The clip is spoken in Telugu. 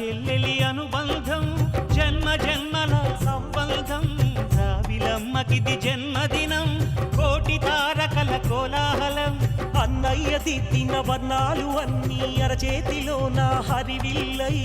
చెల్లెలి అనుబంధం జన్మ జన్మల సంబంధం రావిలమ్మకిది జన్మదినం కోటి తారకల కోలాహలం అన్నయ్య దిద్దిన వర్ణాలు అన్నీ అరచేతిలో నా హరివిల్లై